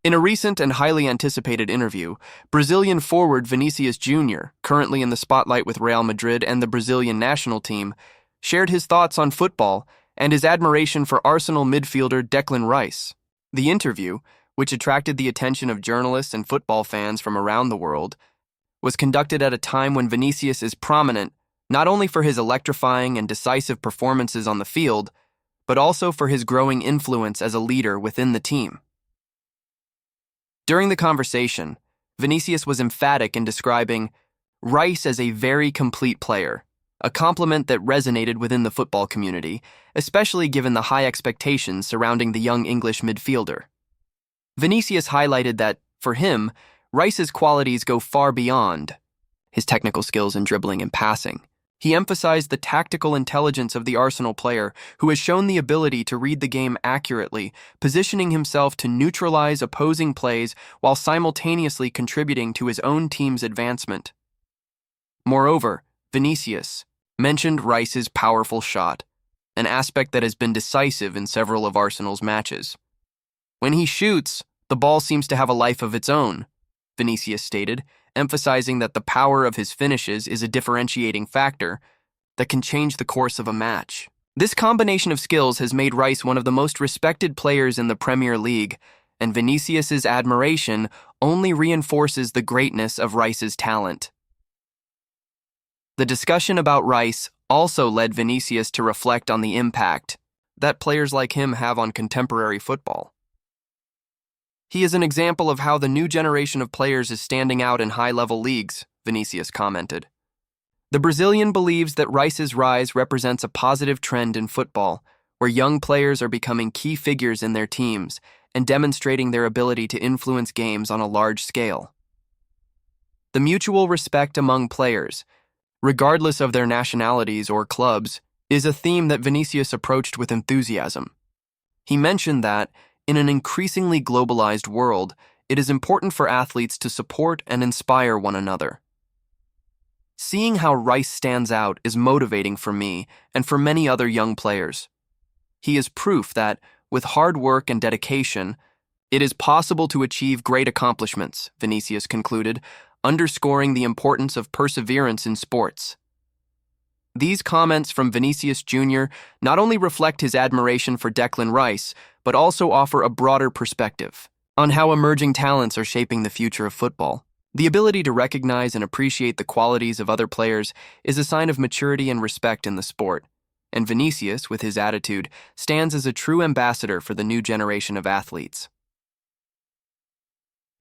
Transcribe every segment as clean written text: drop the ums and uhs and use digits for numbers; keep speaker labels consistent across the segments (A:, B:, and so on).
A: In a recent and highly anticipated interview, Brazilian forward Vinícius Jr., currently in the spotlight with Real Madrid and the Brazilian national team, shared his thoughts on football and his admiration for Arsenal midfielder Declan Rice. The interview, which attracted the attention of journalists and football fans from around the world, was conducted at a time when Vinícius is prominent not only for his electrifying and decisive performances on the field, but also for his growing influence as a leader within the team. During the conversation, Vinícius was emphatic in describing Rice as a very complete player, a compliment that resonated within the football community, especially given the high expectations surrounding the young English midfielder. Vinícius highlighted that, for him, Rice's qualities go far beyond his technical skills in dribbling and passing. He emphasized the tactical intelligence of the Arsenal player, who has shown the ability to read the game accurately, positioning himself to neutralize opposing plays while simultaneously contributing to his own team's advancement. Moreover, Vinícius mentioned Rice's powerful shot, an aspect that has been decisive in several of Arsenal's matches. When he shoots, the ball seems to have a life of its own, Vinícius stated, emphasizing that the power of his finishes is a differentiating factor that can change the course of a match. This combination of skills has made Rice one of the most respected players in the Premier League, and Vinícius's admiration only reinforces the greatness of Rice's talent. The discussion about Rice also led Vinícius to reflect on the impact that players like him have on contemporary football. He is an example of how the new generation of players is standing out in high-level leagues, Vinícius commented. The Brazilian believes that Rice's rise represents a positive trend in football, where young players are becoming key figures in their teams and demonstrating their ability to influence games on a large scale. The mutual respect among players, regardless of their nationalities or clubs, is a theme that Vinícius approached with enthusiasm. He mentioned that, in an increasingly globalized world, it is important for athletes to support and inspire one another. Seeing how Rice stands out is motivating for me and for many other young players. He is proof that, with hard work and dedication, it is possible to achieve great accomplishments, Vinícius concluded, underscoring the importance of perseverance in sports. These comments from Vinícius Jr. not only reflect his admiration for Declan Rice, but also offer a broader perspective on how emerging talents are shaping the future of football. The ability to recognize and appreciate the qualities of other players is a sign of maturity and respect in the sport, and Vinícius, with his attitude, stands as a true ambassador for the new generation of athletes.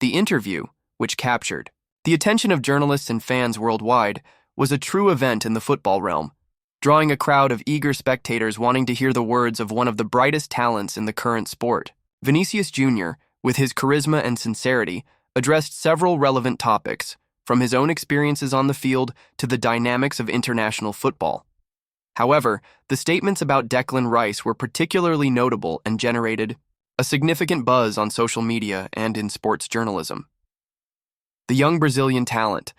A: The interview, which captured the attention of journalists and fans worldwide, was a true event in the football realm, drawing a crowd of eager spectators wanting to hear the words of one of the brightest talents in the current sport. Vinícius Jr., with his charisma and sincerity, addressed several relevant topics, from his own experiences on the field to the dynamics of international football. However, the statements about Declan Rice were particularly notable and generated a significant buzz on social media and in sports journalism. The young Brazilian talent,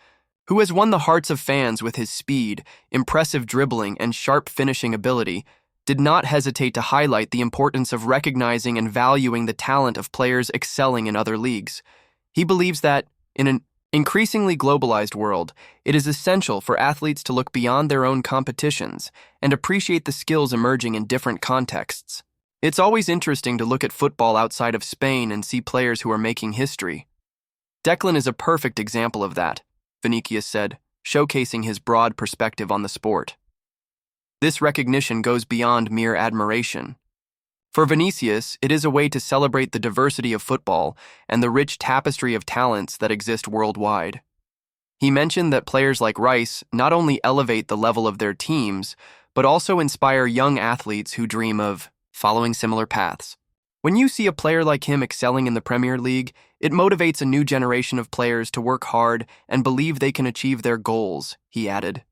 A: who has won the hearts of fans with his speed, impressive dribbling, and sharp finishing ability, did not hesitate to highlight the importance of recognizing and valuing the talent of players excelling in other leagues. He believes that, in an increasingly globalized world, it is essential for athletes to look beyond their own competitions and appreciate the skills emerging in different contexts. It's always interesting to look at football outside of Spain and see players who are making history. Declan is a perfect example of that, Vinícius said, showcasing his broad perspective on the sport. This recognition goes beyond mere admiration. For Vinícius, it is a way to celebrate the diversity of football and the rich tapestry of talents that exist worldwide. He mentioned that players like Rice not only elevate the level of their teams, but also inspire young athletes who dream of following similar paths. When you see a player like him excelling in the Premier League, it motivates a new generation of players to work hard and believe they can achieve their goals, he added.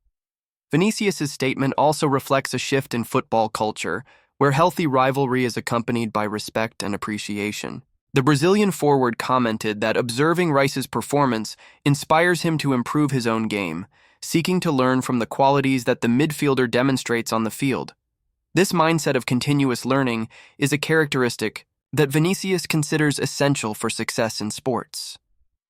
A: Vinícius's statement also reflects a shift in football culture, where healthy rivalry is accompanied by respect and appreciation. The Brazilian forward commented that observing Rice's performance inspires him to improve his own game, seeking to learn from the qualities that the midfielder demonstrates on the field. This mindset of continuous learning is a characteristic that Vinícius considers essential for success in sports.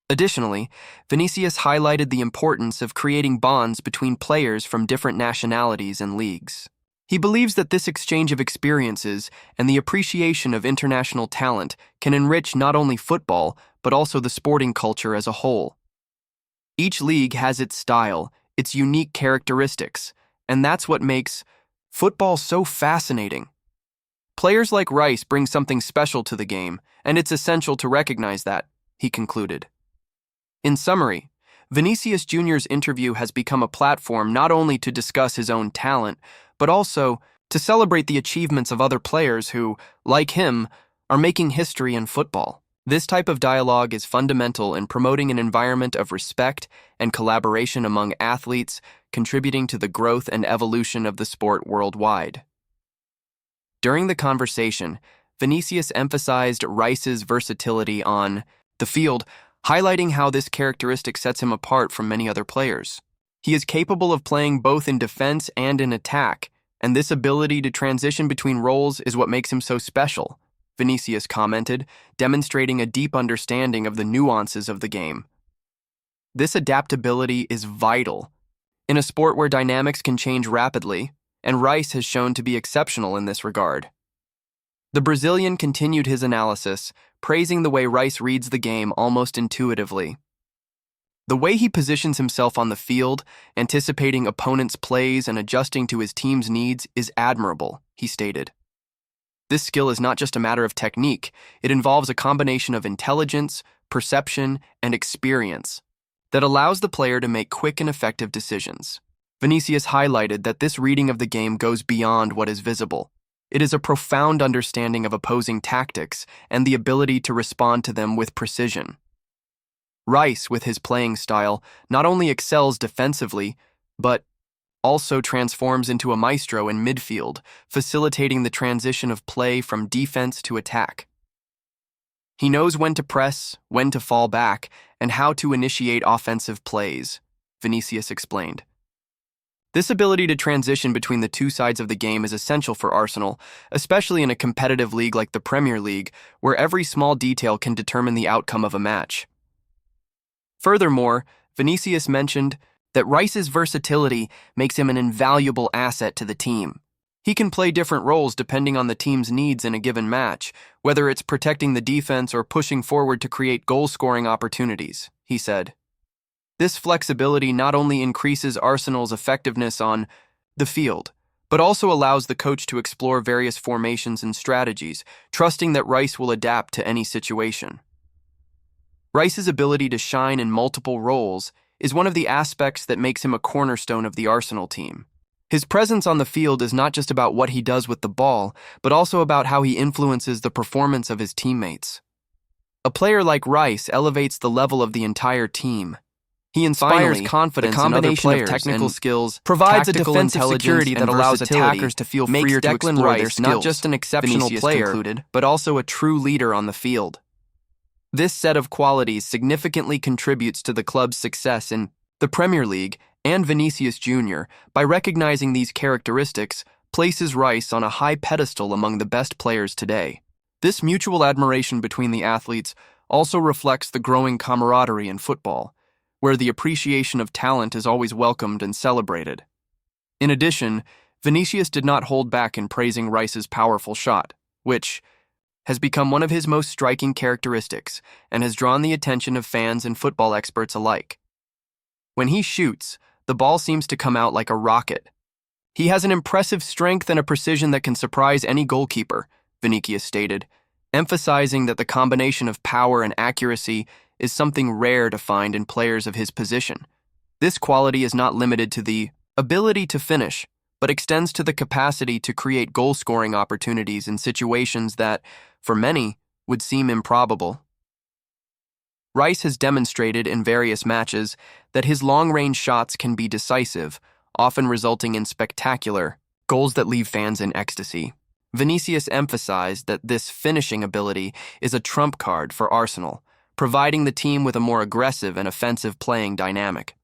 A: Additionally, Vinícius highlighted the importance of creating bonds between players from different nationalities and leagues. He believes that this exchange of experiences and the appreciation of international talent can enrich not only football, but also the sporting culture as a whole. Each league has its style, its unique characteristics, and that's what makes football so fascinating. Players like Rice bring something special to the game, and it's essential to recognize that, he concluded. In summary, Vinícius Jr.'s interview has become a platform not only to discuss his own talent, but also to celebrate the achievements of other players who, like him, are making history in football. This type of dialogue is fundamental in promoting an environment of respect and collaboration among athletes, contributing to the growth and evolution of the sport worldwide. During the conversation, Vinícius emphasized Rice's versatility on the field, highlighting how this characteristic sets him apart from many other players. He is capable of playing both in defense and in attack, and this ability to transition between roles is what makes him so special, Vinícius commented, demonstrating a deep understanding of the nuances of the game. This adaptability is vital in a sport where dynamics can change rapidly, and Rice has shown to be exceptional in this regard. The Brazilian continued his analysis, praising the way Rice reads the game almost intuitively. The way he positions himself on the field, anticipating opponents' plays and adjusting to his team's needs is admirable, he stated. This skill is not just a matter of technique, it involves a combination of intelligence, perception, and experience that allows the player to make quick and effective decisions. Vinícius highlighted that this reading of the game goes beyond what is visible. It is a profound understanding of opposing tactics and the ability to respond to them with precision. Rice, with his playing style, not only excels defensively, but also transforms into a maestro in midfield, facilitating the transition of play from defense to attack. He knows when to press, when to fall back, and how to initiate offensive plays, Vinícius explained. This ability to transition between the two sides of the game is essential for Arsenal, especially in a competitive league like the Premier League, where every small detail can determine the outcome of a match. Furthermore, Vinícius mentioned that Rice's versatility makes him an invaluable asset to the team. He can play different roles depending on the team's needs in a given match, whether it's protecting the defense or pushing forward to create goal-scoring opportunities, he said. This flexibility not only increases Arsenal's effectiveness on the field, but also allows the coach to explore various formations and strategies, trusting that Rice will adapt to any situation. Rice's ability to shine in multiple roles is one of the aspects that makes him a cornerstone of the Arsenal team. His presence on the field is not just about what he does with the ball, but also about how he influences the performance of his teammates. A player like Rice elevates the level of the entire team. He inspires confidence in other players, of technical skills, provides a defensive security that allows attackers to feel freer to explore their skills. Not just an exceptional player, but also a true leader on the field. This set of qualities significantly contributes to the club's success in the Premier League, and Vinícius Jr., by recognizing these characteristics, places Rice on a high pedestal among the best players today. This mutual admiration between the athletes also reflects the growing camaraderie in football, where the appreciation of talent is always welcomed and celebrated. In addition, Vinícius did not hold back in praising Rice's powerful shot, which has become one of his most striking characteristics and has drawn the attention of fans and football experts alike. When he shoots, the ball seems to come out like a rocket. He has an impressive strength and a precision that can surprise any goalkeeper, Vinícius stated, emphasizing that the combination of power and accuracy is something rare to find in players of his position. This quality is not limited to the ability to finish, but extends to the capacity to create goal-scoring opportunities in situations that, for many, would seem improbable. Rice has demonstrated in various matches that his long-range shots can be decisive, often resulting in spectacular goals that leave fans in ecstasy. Vinícius emphasized that this finishing ability is a trump card for Arsenal, providing the team with a more aggressive and offensive playing dynamic.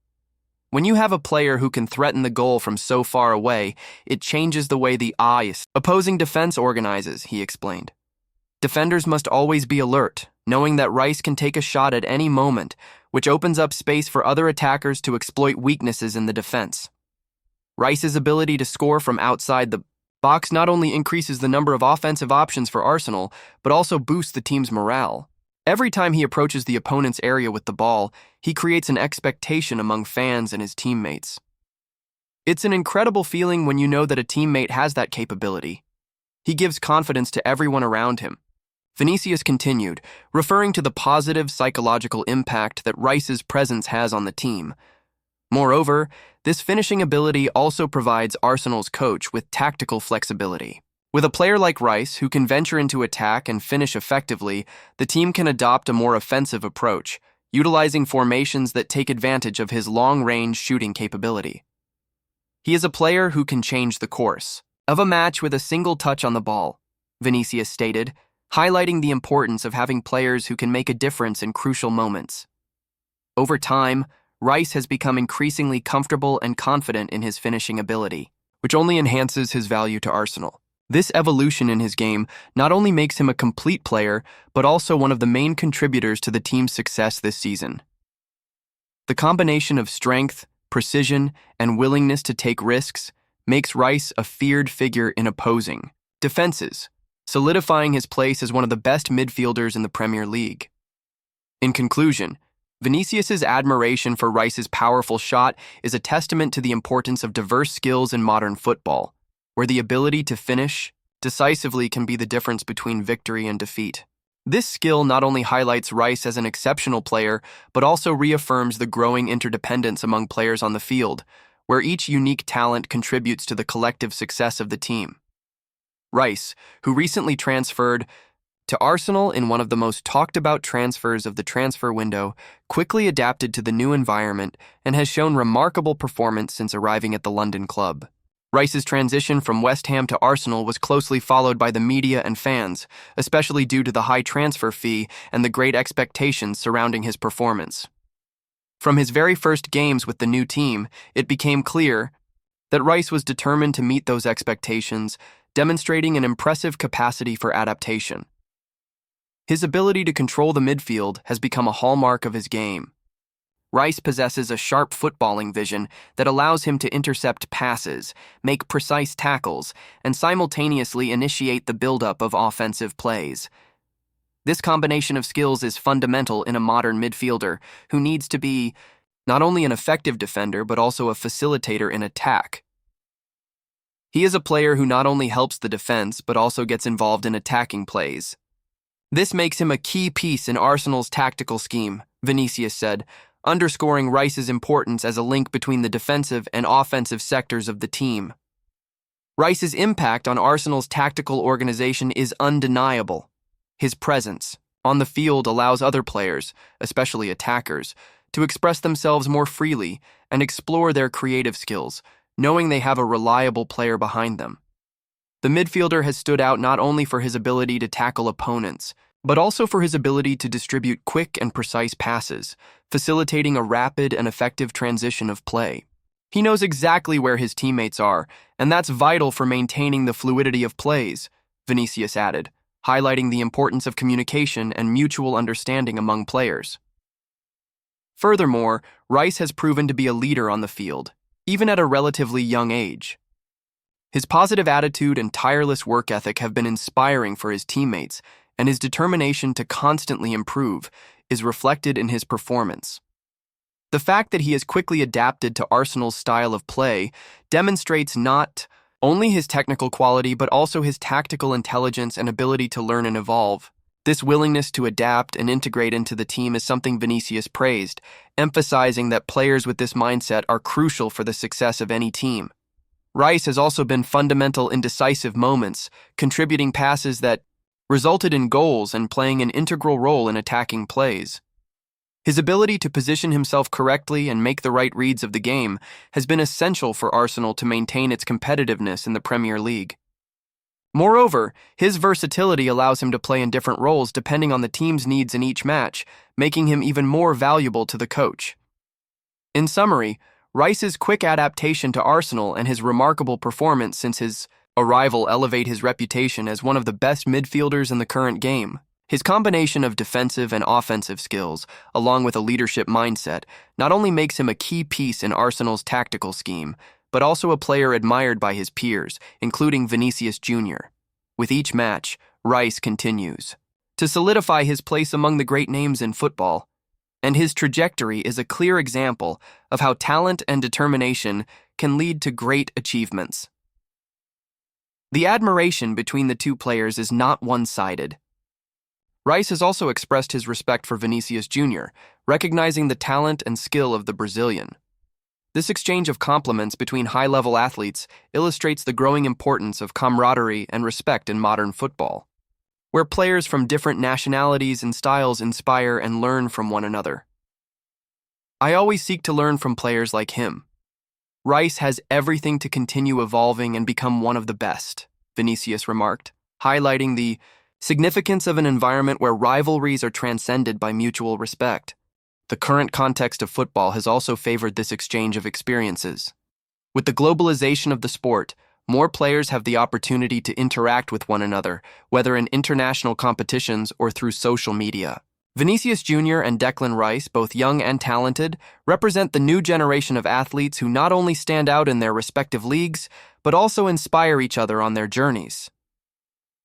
A: When you have a player who can threaten the goal from so far away, it changes the way the opposing defense organizes, he explained. Defenders must always be alert, knowing that Rice can take a shot at any moment, which opens up space for other attackers to exploit weaknesses in the defense. Rice's ability to score from outside the box not only increases the number of offensive options for Arsenal, but also boosts the team's morale. Every time he approaches the opponent's area with the ball, he creates an expectation among fans and his teammates. It's an incredible feeling when you know that a teammate has that capability. He gives confidence to everyone around him. Vinícius continued, referring to the positive psychological impact that Rice's presence has on the team. Moreover, this finishing ability also provides Arsenal's coach with tactical flexibility. With a player like Rice, who can venture into attack and finish effectively, the team can adopt a more offensive approach, utilizing formations that take advantage of his long-range shooting capability. He is a player who can change the course of a match with a single touch on the ball, Vinícius stated, highlighting the importance of having players who can make a difference in crucial moments. Over time, Rice has become increasingly comfortable and confident in his finishing ability, which only enhances his value to Arsenal. This evolution in his game not only makes him a complete player, but also one of the main contributors to the team's success this season. The combination of strength, precision, and willingness to take risks makes Rice a feared figure in opposing defenses, solidifying his place as one of the best midfielders in the Premier League. In conclusion, Vinícius's admiration for Rice's powerful shot is a testament to the importance of diverse skills in modern football, where the ability to finish decisively can be the difference between victory and defeat. This skill not only highlights Rice as an exceptional player, but also reaffirms the growing interdependence among players on the field, where each unique talent contributes to the collective success of the team. Rice, who recently transferred to Arsenal in one of the most talked-about transfers of the transfer window, quickly adapted to the new environment and has shown remarkable performance since arriving at the London club. Rice's transition from West Ham to Arsenal was closely followed by the media and fans, especially due to the high transfer fee and the great expectations surrounding his performance. From his very first games with the new team, it became clear that Rice was determined to meet those expectations, demonstrating an impressive capacity for adaptation. His ability to control the midfield has become a hallmark of his game. Rice possesses a sharp footballing vision that allows him to intercept passes, make precise tackles, and simultaneously initiate the buildup of offensive plays. This combination of skills is fundamental in a modern midfielder who needs to be not only an effective defender but also a facilitator in attack. He is a player who not only helps the defense but also gets involved in attacking plays. This makes him a key piece in Arsenal's tactical scheme, Vinícius said, underscoring Rice's importance as a link between the defensive and offensive sectors of the team. Rice's impact on Arsenal's tactical organization is undeniable. His presence on the field allows other players, especially attackers, to express themselves more freely and explore their creative skills, knowing they have a reliable player behind them. The midfielder has stood out not only for his ability to tackle opponents, but also for his ability to distribute quick and precise passes, facilitating a rapid and effective transition of play. He knows exactly where his teammates are, and that's vital for maintaining the fluidity of plays, Vinícius added, highlighting the importance of communication and mutual understanding among players. Furthermore, Rice has proven to be a leader on the field, even at a relatively young age. His positive attitude and tireless work ethic have been inspiring for his teammates, and his determination to constantly improve is reflected in his performance. The fact that he has quickly adapted to Arsenal's style of play demonstrates not only his technical quality but also his tactical intelligence and ability to learn and evolve. This willingness to adapt and integrate into the team is something Vinícius praised, emphasizing that players with this mindset are crucial for the success of any team. Rice has also been fundamental in decisive moments, contributing passes that resulted in goals and playing an integral role in attacking plays. His ability to position himself correctly and make the right reads of the game has been essential for Arsenal to maintain its competitiveness in the Premier League. Moreover, his versatility allows him to play in different roles depending on the team's needs in each match, making him even more valuable to the coach. In summary, Rice's quick adaptation to Arsenal and his remarkable performance since his A rival elevate his reputation as one of the best midfielders in the current game. His combination of defensive and offensive skills, along with a leadership mindset, not only makes him a key piece in Arsenal's tactical scheme, but also a player admired by his peers, including Vinícius Jr. With each match, Rice continues to solidify his place among the great names in football, and his trajectory is a clear example of how talent and determination can lead to great achievements. The admiration between the two players is not one-sided. Rice has also expressed his respect for Vinícius Jr., recognizing the talent and skill of the Brazilian. This exchange of compliments between high-level athletes illustrates the growing importance of camaraderie and respect in modern football, where players from different nationalities and styles inspire and learn from one another. I always seek to learn from players like him. Rice has everything to continue evolving and become one of the best, Vinícius remarked, highlighting the significance of an environment where rivalries are transcended by mutual respect. The current context of football has also favored this exchange of experiences. With the globalization of the sport, more players have the opportunity to interact with one another, whether in international competitions or through social media. Vinícius Jr. and Declan Rice, both young and talented, represent the new generation of athletes who not only stand out in their respective leagues, but also inspire each other on their journeys.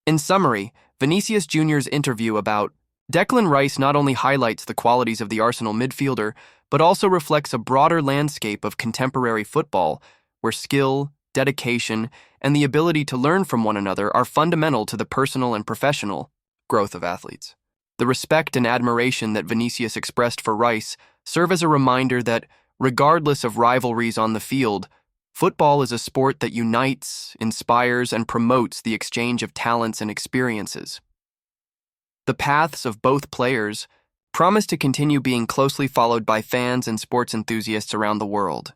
A: In summary, Vinícius Jr.'s interview about Declan Rice not only highlights the qualities of the Arsenal midfielder, but also reflects a broader landscape of contemporary football, where skill, dedication, and the ability to learn from one another are fundamental to the personal and professional growth of athletes. The respect and admiration that Vinícius expressed for Rice serve as a reminder that, regardless of rivalries on the field, football is a sport that unites, inspires, and promotes the exchange of talents and experiences. The paths of both players promise to continue being closely followed by fans and sports enthusiasts around the world.